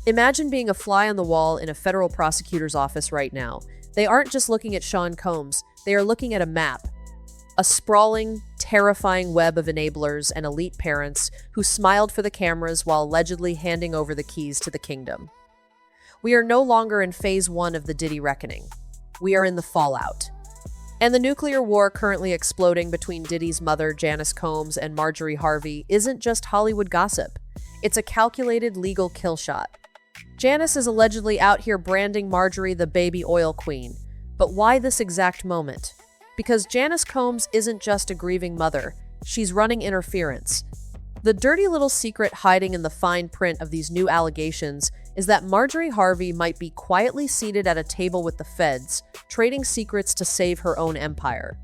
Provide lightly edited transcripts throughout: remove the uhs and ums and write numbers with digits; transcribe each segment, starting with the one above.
Imagine being a fly on the wall in a federal prosecutor's office right now. They aren't just looking at Sean Combs, they are looking at a map. A sprawling, terrifying web of enablers and elite parents who smiled for the cameras while allegedly handing over the keys to the kingdom. We are no longer in phase 1 of the Diddy reckoning. We are in the fallout. And the nuclear war currently exploding between Diddy's mother, Janice Combs, and Marjorie Harvey isn't just Hollywood gossip. It's a calculated legal kill shot. Janice is allegedly out here branding Marjorie the baby oil queen. But why this exact moment? Because Janice Combs isn't just a grieving mother, she's running interference. The dirty little secret hiding in the fine print of these new allegations is that Marjorie Harvey might be quietly seated at a table with the feds, trading secrets to save her own empire.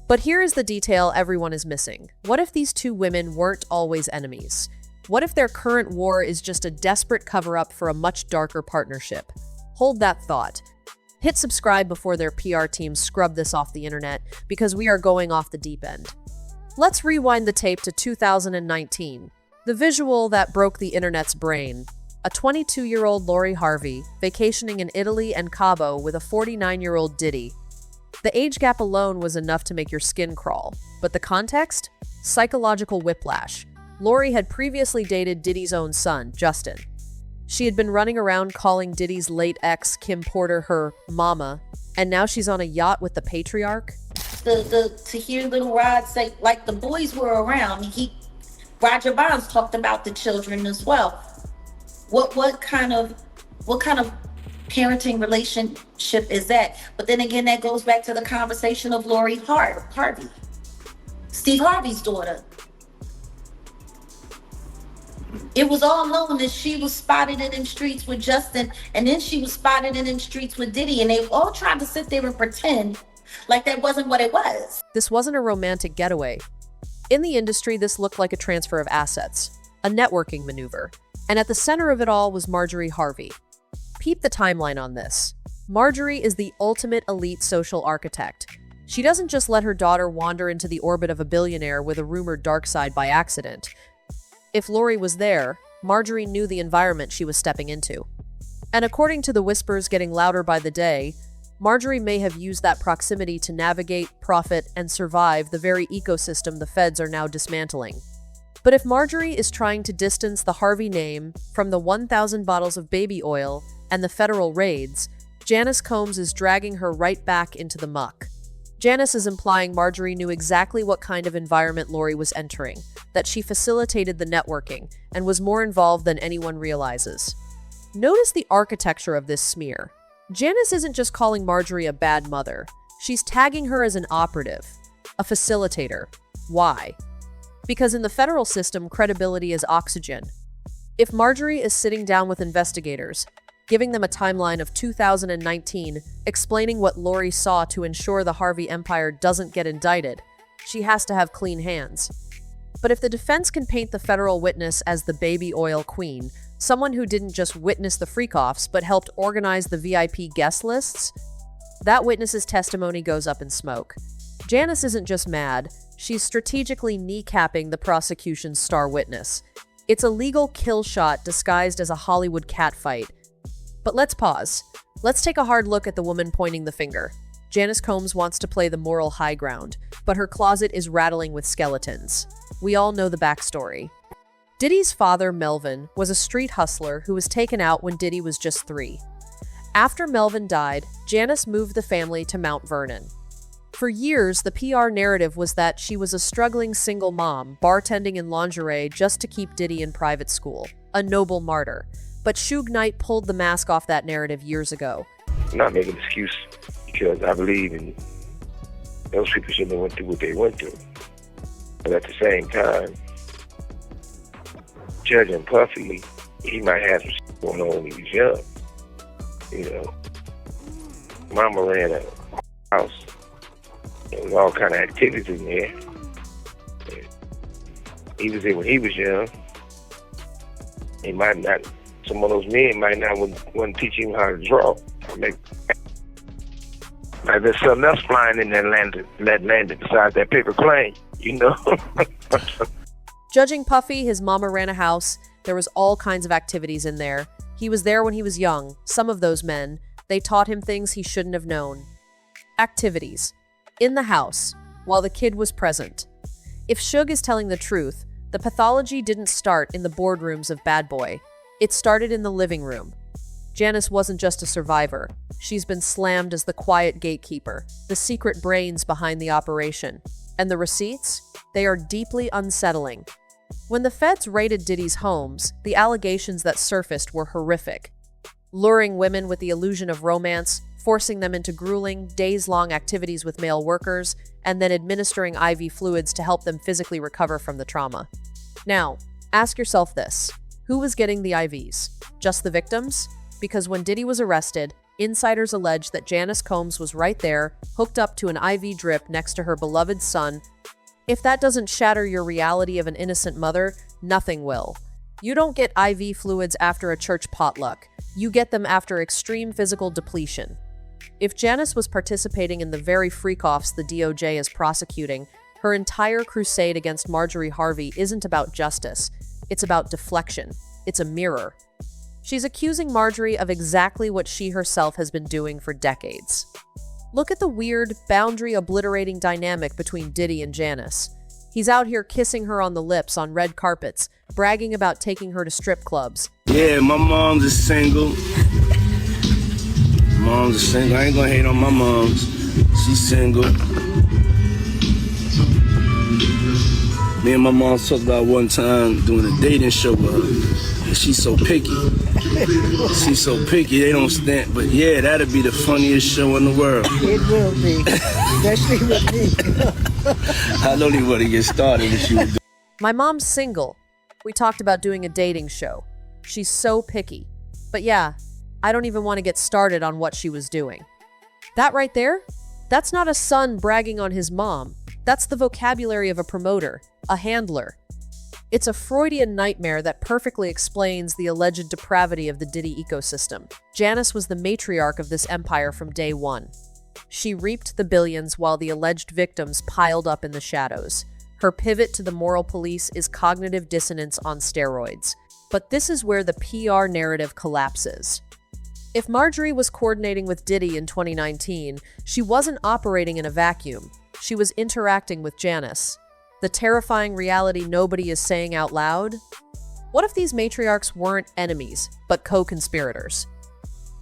But here is the detail everyone is missing. What if these two women weren't always enemies? What if their current war is just a desperate cover-up for a much darker partnership? Hold that thought. Hit subscribe before their PR teams scrub this off the internet, because we are going off the deep end. Let's rewind the tape to 2019. The visual that broke the internet's brain. A 22-year-old Lori Harvey vacationing in Italy and Cabo with a 49-year-old Diddy. The age gap alone was enough to make your skin crawl. But the context? Psychological whiplash. Lori had previously dated Diddy's own son, Justin. She had been running around calling Diddy's late ex, Kim Porter, her mama, and now she's on a yacht with the patriarch? To hear Little Rod say, like, the boys were around. Roger Bonds talked about the children as well. What kind of parenting relationship is that? But then again, that goes back to the conversation of Lori Harvey, Steve Harvey's daughter. It was all known that she was spotted in them streets with Justin, and then she was spotted in them streets with Diddy, and they all tried to sit there and pretend like that wasn't what it was. This wasn't a romantic getaway. In the industry, this looked like a transfer of assets, a networking maneuver. And at the center of it all was Marjorie Harvey. Peep the timeline on this. Marjorie is the ultimate elite social architect. She doesn't just let her daughter wander into the orbit of a billionaire with a rumored dark side by accident. If Lori was there, Marjorie knew the environment she was stepping into. And according to the whispers getting louder by the day, Marjorie may have used that proximity to navigate, profit, and survive the very ecosystem the feds are now dismantling. But if Marjorie is trying to distance the Harvey name from the 1,000 bottles of baby oil and the federal raids, Janice Combs is dragging her right back into the muck. Janice is implying Marjorie knew exactly what kind of environment Lori was entering, that she facilitated the networking and was more involved than anyone realizes. Notice the architecture of this smear. Janice isn't just calling Marjorie a bad mother. She's tagging her as an operative, a facilitator. Why? Because in the federal system, credibility is oxygen. If Marjorie is sitting down with investigators, giving them a timeline of 2019, explaining what Lori saw to ensure the Harvey empire doesn't get indicted, she has to have clean hands. But if the defense can paint the federal witness as the baby oil queen, someone who didn't just witness the freakoffs but helped organize the VIP guest lists, that witness's testimony goes up in smoke. Janice isn't just mad, she's strategically kneecapping the prosecution's star witness. It's a legal kill shot disguised as a Hollywood catfight. But let's pause. Let's take a hard look at the woman pointing the finger. Janice Combs wants to play the moral high ground, but her closet is rattling with skeletons. We all know the backstory. Diddy's father, Melvin, was a street hustler who was taken out when Diddy was just 3. After Melvin died, Janice moved the family to Mount Vernon. For years, the PR narrative was that she was a struggling single mom, bartending in lingerie just to keep Diddy in private school. A noble martyr. But Suge Knight pulled the mask off that narrative years ago. I'm not making an excuse, because I believe in those people shouldn't have went through what they went through. But at the same time, judging Puffy, he might have some shit going on when he was young. You know, Mama ran a house. There was all kind of activities in there. He was there when he was young. He might not. Some of those men might not want to teach him how to draw. Like there's something else flying in that landed besides that paper plane, you know? Judging Puffy, his mama ran a house. There was all kinds of activities in there. He was there when he was young. Some of those men, they taught him things he shouldn't have known. Activities. In the house, while the kid was present. If Suge is telling the truth, the pathology didn't start in the boardrooms of Bad Boy. It started in the living room. Janice wasn't just a survivor. She's been slammed as the quiet gatekeeper, the secret brains behind the operation. And the receipts? They are deeply unsettling. When the feds raided Diddy's homes, the allegations that surfaced were horrific. Luring women with the illusion of romance, forcing them into grueling, days-long activities with male workers, and then administering IV fluids to help them physically recover from the trauma. Now, ask yourself this. Who was getting the IVs? Just the victims? Because when Diddy was arrested, insiders alleged that Janice Combs was right there, hooked up to an IV drip next to her beloved son. If that doesn't shatter your reality of an innocent mother, nothing will. You don't get IV fluids after a church potluck. You get them after extreme physical depletion. If Janice was participating in the very freakoffs the DOJ is prosecuting, her entire crusade against Marjorie Harvey isn't about justice. It's about deflection. It's a mirror. She's accusing Marjorie of exactly what she herself has been doing for decades. Look at the weird, boundary-obliterating dynamic between Diddy and Janice. He's out here kissing her on the lips on red carpets, bragging about taking her to strip clubs. Yeah, my mom's is single. Mom's is single. I ain't gonna hate on my mom's. She's single. Me and my mom talked about one time doing a dating show with her. And she's so picky. She's so picky, they don't stand. But yeah, that'd be the funniest show in the world. It will be, especially with me. I don't even want to get started if she would do. My mom's single. We talked about doing a dating show. She's so picky. But yeah, I don't even want to get started on what she was doing. That right there? That's not a son bragging on his mom. That's the vocabulary of a promoter, a handler. It's a Freudian nightmare that perfectly explains the alleged depravity of the Diddy ecosystem. Janice was the matriarch of this empire from day one. She reaped the billions while the alleged victims piled up in the shadows. Her pivot to the moral police is cognitive dissonance on steroids. But this is where the PR narrative collapses. If Marjorie was coordinating with Diddy in 2019, she wasn't operating in a vacuum. She was interacting with Janice. The terrifying reality nobody is saying out loud? What if these matriarchs weren't enemies, but co-conspirators?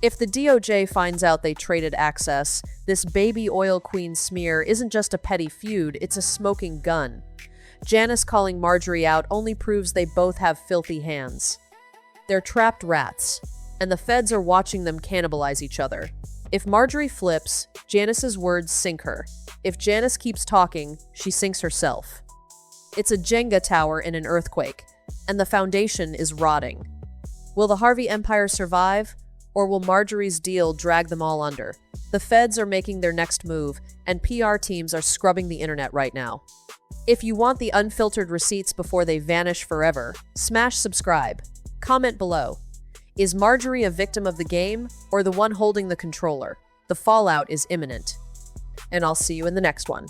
If the DOJ finds out they traded access, this baby oil queen smear isn't just a petty feud, it's a smoking gun. Janice calling Marjorie out only proves they both have filthy hands. They're trapped rats, and the feds are watching them cannibalize each other. If Marjorie flips, Janice's words sink her. If Janice keeps talking, she sinks herself. It's a Jenga tower in an earthquake, and the foundation is rotting. Will the Harvey empire survive, or will Marjorie's deal drag them all under? The feds are making their next move, and PR teams are scrubbing the internet right now. If you want the unfiltered receipts before they vanish forever, smash subscribe. Comment below. Is Marjorie a victim of the game, or the one holding the controller? The fallout is imminent. And I'll see you in the next one.